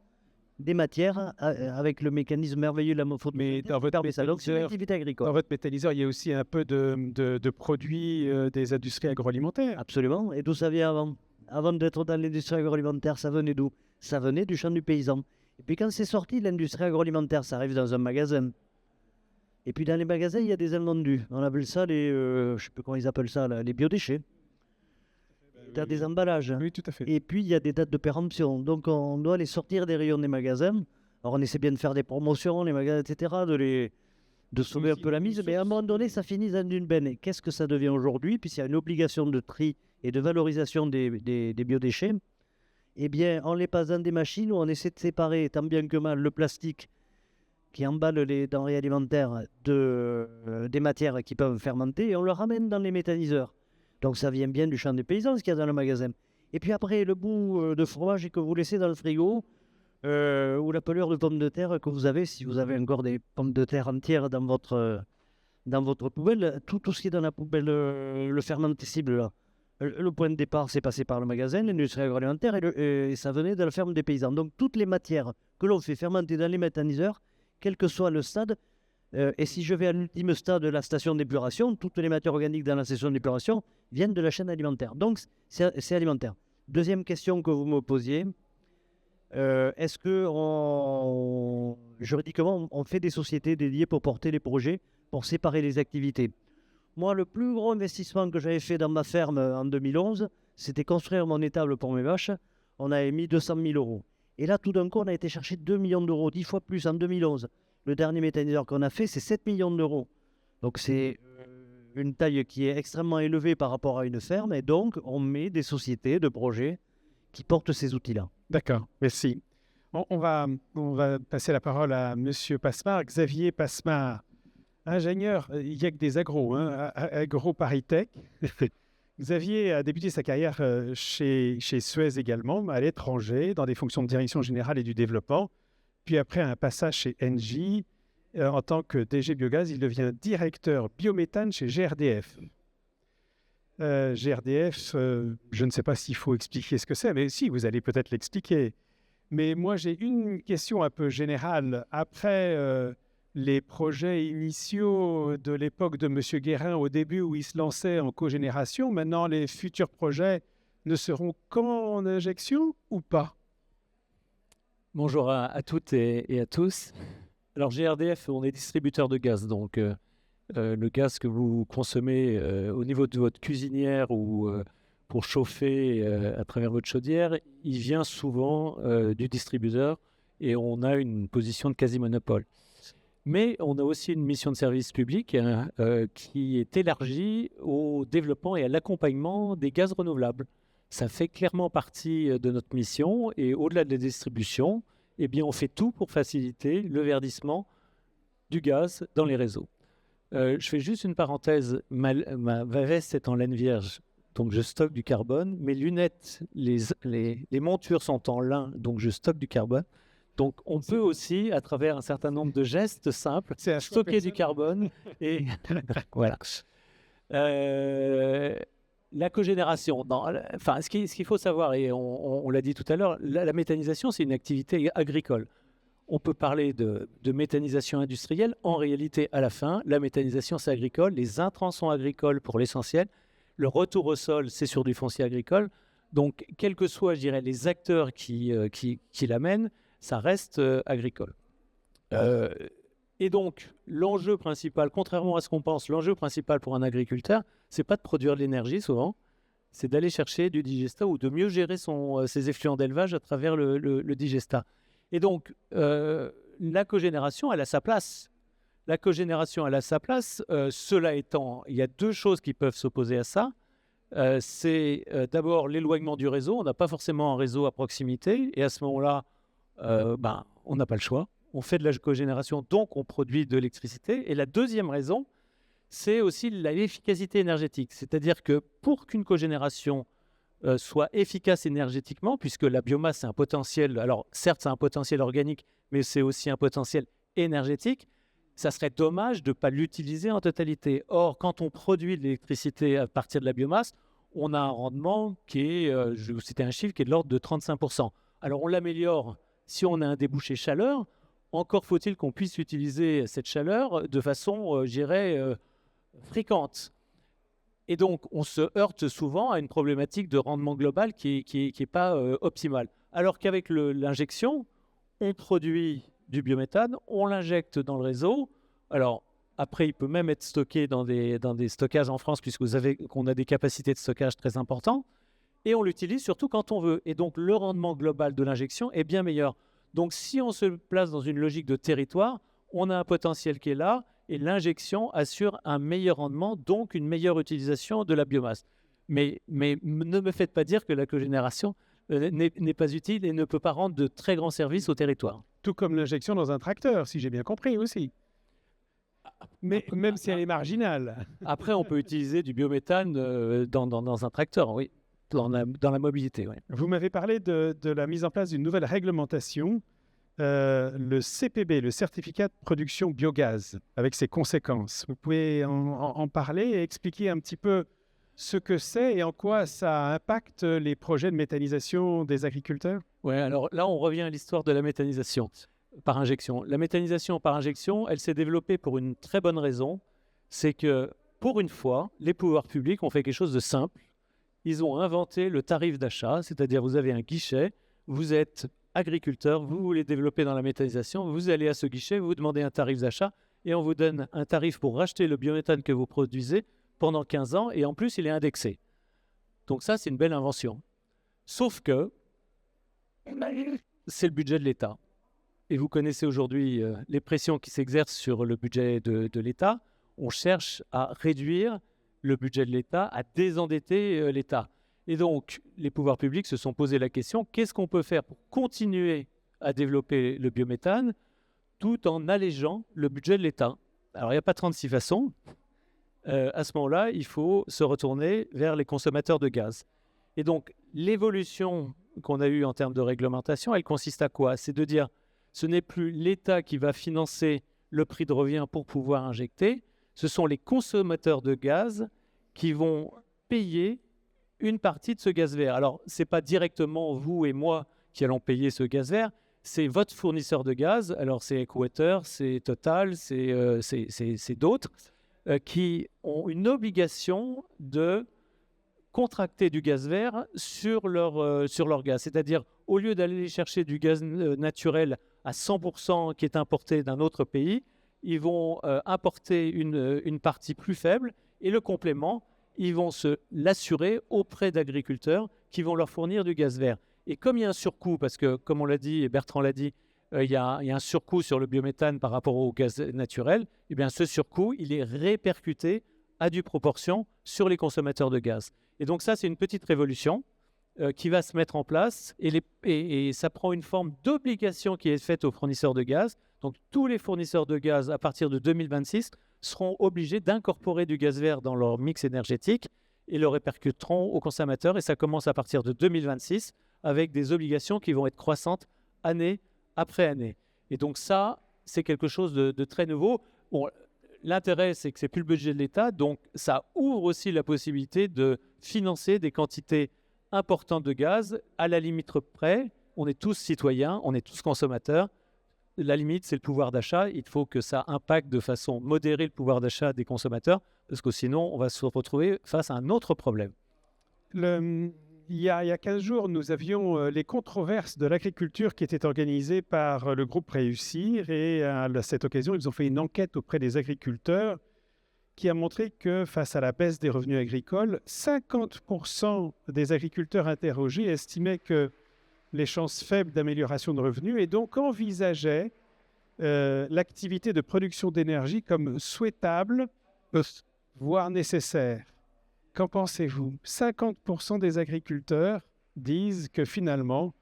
des matières avec le mécanisme merveilleux de la Mais dans votre donc c'est une activité agricole. Dans votre méthaniseur, il y a aussi un peu de produits des industries agroalimentaires. Absolument. Et d'où ça vient avant? Avant d'être dans l'industrie agroalimentaire, ça venait d'où? Ça venait du champ du paysan. Et puis quand c'est sorti de l'industrie agroalimentaire, ça arrive dans un magasin. Et puis dans les magasins, il y a des invendus. On appelle ça les, je ne sais plus comment ils appellent ça, là, les biodéchets. Tu as des emballages. Oui, tout à fait. Et puis il y a des dates de péremption. Donc on doit les sortir des rayons des magasins. Alors on essaie bien de faire des promotions, les magasins, etc., de sauver un peu la mise. Mais à un moment donné, ça finit dans une benne. Et qu'est-ce que ça devient aujourd'hui? Puisqu'il y a une obligation de tri et de valorisation des biodéchets. Eh bien, en les passant des machines, où on essaie de séparer tant bien que mal le plastique qui emballe les denrées alimentaires des matières qui peuvent fermenter, et on le ramène dans les méthaniseurs. Donc ça vient bien du champ des paysans, ce qu'il y a dans le magasin. Et puis après, le bout de fromage que vous laissez dans le frigo, ou la pelure de pommes de terre que vous avez, si vous avez encore des pommes de terre entières dans votre poubelle, tout ce qui est dans la poubelle, le fermentescible, là. Le point de départ, c'est passé par le magasin, l'industrie agroalimentaire, et ça venait de la ferme des paysans. Donc toutes les matières que l'on fait fermenter dans les méthaniseurs, quel que soit le stade, et si je vais à l'ultime stade de la station d'épuration, toutes les matières organiques dans la station d'épuration viennent de la chaîne alimentaire. Donc c'est alimentaire. Deuxième question que vous me posiez, est-ce que juridiquement on fait des sociétés dédiées pour porter les projets, pour séparer les activités? Moi, le plus gros investissement que j'avais fait dans ma ferme en 2011, c'était construire mon étable pour mes vaches. On avait mis 200 000 euros. Et là, tout d'un coup, on a été chercher 2 millions d'euros, 10 fois plus en 2011. Le dernier méthaniseur qu'on a fait, c'est 7 millions d'euros. Donc, c'est une taille qui est extrêmement élevée par rapport à une ferme. Et donc, on met des sociétés de projets qui portent ces outils-là. D'accord, merci. On va passer la parole à M. Passemard, Xavier Passemard. Ingénieur, il n'y a que des agros, hein, agro-paritech. Xavier a débuté sa carrière chez Suez également, à l'étranger, dans des fonctions de direction générale et du développement. Puis après un passage chez Engie, en tant que DG Biogaz, il devient directeur biométhane chez GRDF. GRDF, je ne sais pas s'il faut expliquer ce que c'est, mais si, vous allez peut-être l'expliquer. Mais moi, j'ai une question un peu générale. Après les projets initiaux de l'époque de M. Guérin, au début où il se lançait en cogénération, maintenant les futurs projets ne seront qu'en injection ou pas? Bonjour à toutes et à tous. Alors GRDF, on est distributeur de gaz, donc le gaz que vous consommez au niveau de votre cuisinière ou pour chauffer à travers votre chaudière, il vient souvent du distributeur et on a une position de quasi-monopole. Mais on a aussi une mission de service public qui est élargie au développement et à l'accompagnement des gaz renouvelables. Ça fait clairement partie de notre mission et au-delà de la distribution, eh bien, on fait tout pour faciliter le verdissement du gaz dans les réseaux. Je fais juste une parenthèse, ma veste est en laine vierge, donc je stocke du carbone. Mes lunettes, les montures sont en lin, donc je stocke du carbone. Donc on peut aussi, à travers un certain nombre de gestes simples, stocker du carbone. Et voilà. La cogénération, ce qu'il faut savoir, et on l'a dit tout à l'heure, la méthanisation, c'est une activité agricole. On peut parler de méthanisation industrielle. En réalité, à la fin, la méthanisation, c'est agricole. Les intrants sont agricoles pour l'essentiel. Le retour au sol, c'est sur du foncier agricole. Donc, quels que soient, je dirais, les acteurs qui l'amènent, ça reste agricole. Et donc, l'enjeu principal, contrairement à ce qu'on pense, l'enjeu principal pour un agriculteur, c'est pas de produire de l'énergie souvent, c'est d'aller chercher du digestat ou de mieux gérer ses effluents d'élevage à travers le digestat. Et donc, la cogénération, elle a sa place. La cogénération, elle a sa place. Cela étant, il y a deux choses qui peuvent s'opposer à ça. C'est d'abord l'éloignement du réseau. On n'a pas forcément un réseau à proximité. Et à ce moment-là, on n'a pas le choix. On fait de la cogénération, donc on produit de l'électricité. Et la deuxième raison, c'est aussi l'efficacité énergétique. C'est-à-dire que pour qu'une cogénération soit efficace énergétiquement, puisque la biomasse, c'est un potentiel, alors certes, c'est un potentiel organique, mais c'est aussi un potentiel énergétique, ça serait dommage de ne pas l'utiliser en totalité. Or, quand on produit de l'électricité à partir de la biomasse, on a un rendement qui est, je vais vous citer un chiffre, qui est de l'ordre de 35%. Alors, on l'améliore si on a un débouché chaleur. Encore faut-il qu'on puisse utiliser cette chaleur de façon, je dirais, fréquente. Et donc, on se heurte souvent à une problématique de rendement global qui est pas optimale. Alors qu'avec l'injection, on produit du biométhane, on l'injecte dans le réseau. Alors, après, il peut même être stocké dans des stockages en France, qu'on a des capacités de stockage très importantes. Et on l'utilise surtout quand on veut. Et donc, le rendement global de l'injection est bien meilleur. Donc, si on se place dans une logique de territoire, on a un potentiel qui est là et l'injection assure un meilleur rendement, donc une meilleure utilisation de la biomasse. Mais ne me faites pas dire que la cogénération n'est pas utile et ne peut pas rendre de très grands services au territoire. Tout comme l'injection dans un tracteur, si j'ai bien compris aussi. Mais même si elle est marginale. Après, on peut utiliser du biométhane dans un tracteur, oui. Dans la mobilité, oui. Vous m'avez parlé de la mise en place d'une nouvelle réglementation, le CPB, le certificat de production biogaz, avec ses conséquences. Vous pouvez en parler et expliquer un petit peu ce que c'est et en quoi ça impacte les projets de méthanisation des agriculteurs? Oui, alors là, on revient à l'histoire de la méthanisation par injection. La méthanisation par injection, elle s'est développée pour une très bonne raison. C'est que, pour une fois, les pouvoirs publics ont fait quelque chose de simple. Ils ont inventé le tarif d'achat, c'est-à-dire vous avez un guichet, vous êtes agriculteur, vous voulez développer dans la méthanisation, vous allez à ce guichet, vous demandez un tarif d'achat et on vous donne un tarif pour racheter le biométhane que vous produisez pendant 15 ans et en plus, il est indexé. Donc ça, c'est une belle invention. Sauf que c'est le budget de l'État. Et vous connaissez aujourd'hui les pressions qui s'exercent sur le budget de l'État. On cherche à réduire le budget de l'État, à désendetter l'État. Et donc, les pouvoirs publics se sont posé la question, qu'est-ce qu'on peut faire pour continuer à développer le biométhane tout en allégeant le budget de l'État? Alors, il n'y a pas 36 façons. À ce moment-là, il faut se retourner vers les consommateurs de gaz. Et donc, l'évolution qu'on a eue en termes de réglementation, elle consiste à quoi? C'est de dire, ce n'est plus l'État qui va financer le prix de revient pour pouvoir injecter, ce sont les consommateurs de gaz qui vont payer une partie de ce gaz vert. Alors, ce n'est pas directement vous et moi qui allons payer ce gaz vert, c'est votre fournisseur de gaz. Alors, c'est Equator, c'est Total, c'est d'autres qui ont une obligation de contracter du gaz vert sur leur gaz. C'est-à-dire, au lieu d'aller chercher du gaz naturel à 100% qui est importé d'un autre pays, ils vont importer une partie plus faible et le complément, ils vont l'assurer auprès d'agriculteurs qui vont leur fournir du gaz vert. Et comme il y a un surcoût, parce que comme on l'a dit et Bertrand l'a dit, il y a un surcoût sur le biométhane par rapport au gaz naturel, et bien ce surcoût, il est répercuté à due proportion sur les consommateurs de gaz. Et donc ça, c'est une petite révolution qui va se mettre en place et ça prend une forme d'obligation qui est faite aux fournisseurs de gaz. Donc tous les fournisseurs de gaz, à partir de 2026, seront obligés d'incorporer du gaz vert dans leur mix énergétique et le répercuteront aux consommateurs. Et ça commence à partir de 2026 avec des obligations qui vont être croissantes année après année. Et donc ça, c'est quelque chose de très nouveau. Bon, l'intérêt, c'est que ce n'est plus le budget de l'État, donc ça ouvre aussi la possibilité de financer des quantités importantes de gaz à la limite près. On est tous citoyens, on est tous consommateurs. La limite, c'est le pouvoir d'achat. Il faut que ça impacte de façon modérée le pouvoir d'achat des consommateurs, parce que sinon, on va se retrouver face à un autre problème. Il y a 15 jours, nous avions les controverses de l'agriculture qui étaient organisées par le groupe Réussir. Et à cette occasion, ils ont fait une enquête auprès des agriculteurs qui a montré que face à la baisse des revenus agricoles, 50% des agriculteurs interrogés estimaient que les chances faibles d'amélioration de revenus et donc envisageaient l'activité de production d'énergie comme souhaitable, voire nécessaire. Qu'en pensez-vous? 50% des agriculteurs disent que finalement,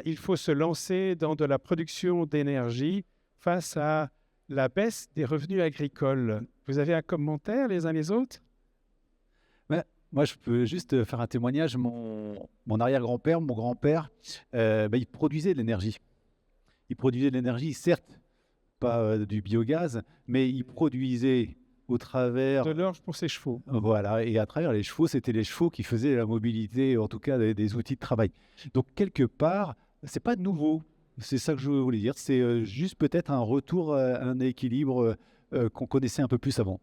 il faut se lancer dans de la production d'énergie face à la baisse des revenus agricoles. Vous avez un commentaire les uns les autres? Moi, je peux juste faire un témoignage. Mon arrière-grand-père, mon grand-père, il produisait de l'énergie. Il produisait de l'énergie, certes, pas du biogaz, mais il produisait au travers... de l'orge pour ses chevaux. Voilà, et à travers les chevaux, c'était les chevaux qui faisaient la mobilité, en tout cas des outils de travail. Donc, quelque part, c'est pas nouveau. C'est ça que je voulais dire. C'est juste peut-être un retour à un équilibre qu'on connaissait un peu plus avant.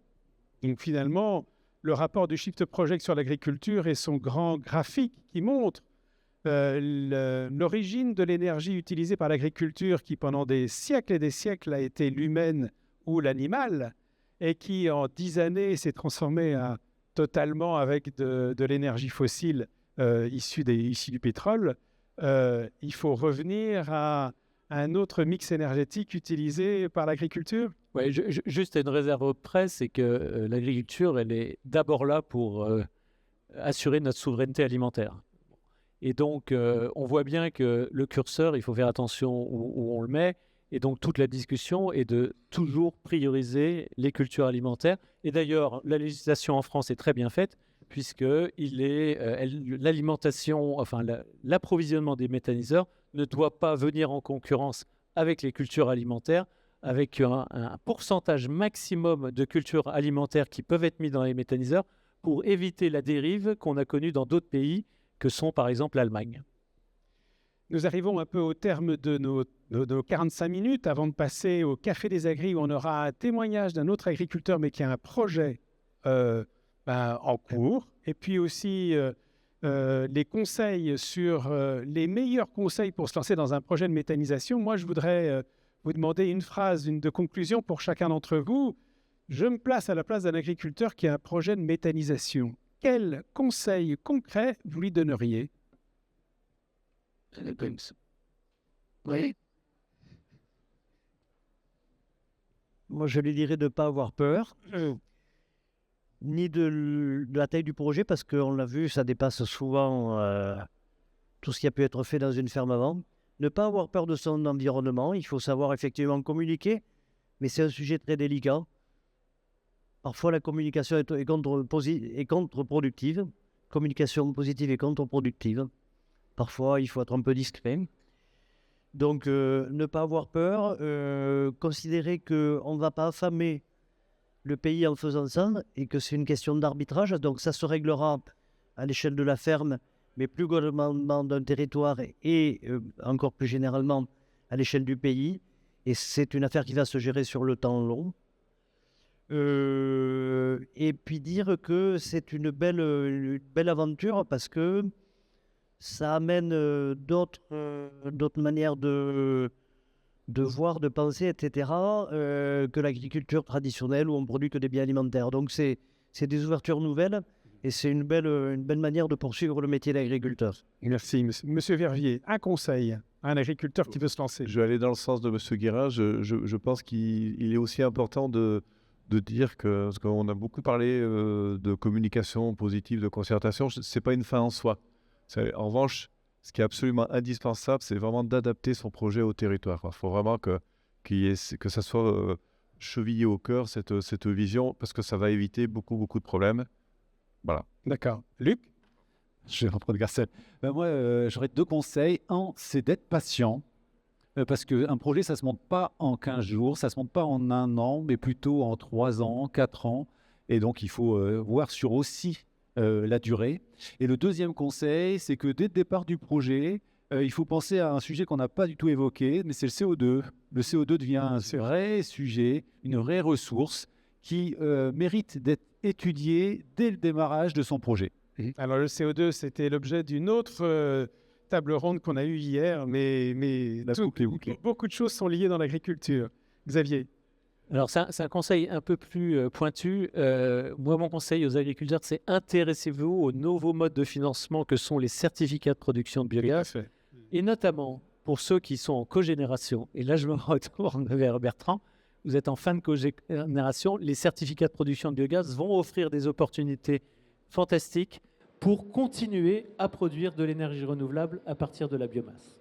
Donc, finalement, le rapport du Shift Project sur l'agriculture et son grand graphique qui montre l'origine de l'énergie utilisée par l'agriculture qui, pendant des siècles et des siècles, a été l'humaine ou l'animal et qui, en 10 années, s'est transformée totalement avec de l'énergie fossile issue du pétrole. Il faut revenir à un autre mix énergétique utilisé par l'agriculture? Oui, juste une réserve près, c'est que l'agriculture, elle est d'abord là pour assurer notre souveraineté alimentaire. Et donc, on voit bien que le curseur, il faut faire attention où on le met. Et donc, toute la discussion est de toujours prioriser les cultures alimentaires. Et d'ailleurs, la législation en France est très bien faite, puisque l'alimentation, enfin l'approvisionnement des méthaniseurs ne doit pas venir en concurrence avec les cultures alimentaires, avec un pourcentage maximum de cultures alimentaires qui peuvent être mis dans les méthaniseurs pour éviter la dérive qu'on a connue dans d'autres pays, que sont par exemple l'Allemagne. Nous arrivons un peu au terme de nos 45 minutes avant de passer au Café des Agris où on aura un témoignage d'un autre agriculteur mais qui a un projet en cours. Et puis aussi les conseils sur les meilleurs conseils pour se lancer dans un projet de méthanisation. Moi, je voudrais vous demander une phrase de conclusion pour chacun d'entre vous. Je me place à la place d'un agriculteur qui a un projet de méthanisation. Quel conseil concret vous lui donneriez? Oui. Moi, je lui dirais de ne pas avoir peur, ni de la taille du projet, parce qu'on l'a vu, ça dépasse souvent tout ce qui a pu être fait dans une ferme avant. Ne pas avoir peur de son environnement, il faut savoir effectivement communiquer, mais c'est un sujet très délicat. Parfois, la communication est contre-productive. Communication positive et contre-productive. Parfois, il faut être un peu discret. Donc, ne pas avoir peur, considérer qu'on ne va pas affamer le pays en faisant ça et que c'est une question d'arbitrage. Donc, ça se réglera à l'échelle de la ferme, mais plus globalement d'un territoire et encore plus généralement à l'échelle du pays. Et c'est une affaire qui va se gérer sur le temps long. Et puis dire que c'est une belle aventure parce que ça amène d'autres manières de voir, de penser, etc., que l'agriculture traditionnelle où on produit que des biens alimentaires. Donc c'est des ouvertures nouvelles et c'est une belle manière de poursuivre le métier d'agriculteur. Merci. Monsieur Verviers, un conseil à un agriculteur qui veut se lancer. Je vais aller dans le sens de M. Guérin. Je pense qu'il est aussi important de dire que, parce qu'on a beaucoup parlé de communication positive, de concertation, ce n'est pas une fin en soi. En revanche, ce qui est absolument indispensable, c'est vraiment d'adapter son projet au territoire. Il faut vraiment que ça soit chevillé au cœur, cette vision, parce que ça va éviter beaucoup de problèmes. Voilà. D'accord. Luc? Je vais reprendre Garcelle. Moi, j'aurais 2 conseils. Un, c'est d'être patient. Parce qu'un projet, ça ne se monte pas en 15 jours, ça ne se monte pas en 1 an, mais plutôt en 3 ans, 4 ans. Et donc, il faut voir sur aussi la durée. Et le deuxième conseil, c'est que dès le départ du projet, il faut penser à un sujet qu'on n'a pas du tout évoqué, mais c'est le CO2. Le CO2 devient un vrai sujet, une vraie ressource qui mérite d'être étudiée dès le démarrage de son projet. Alors le CO2, c'était l'objet d'une autre table ronde qu'on a eue hier, mais beaucoup de choses sont liées dans l'agriculture. Xavier? Alors, c'est un conseil un peu plus pointu. Moi, mon conseil aux agriculteurs, c'est intéressez-vous aux nouveaux modes de financement que sont les certificats de production de biogaz. Et notamment pour ceux qui sont en cogénération. Et là, je me retourne vers Bertrand. Vous êtes en fin de cogénération. Les certificats de production de biogaz vont offrir des opportunités fantastiques pour continuer à produire de l'énergie renouvelable à partir de la biomasse.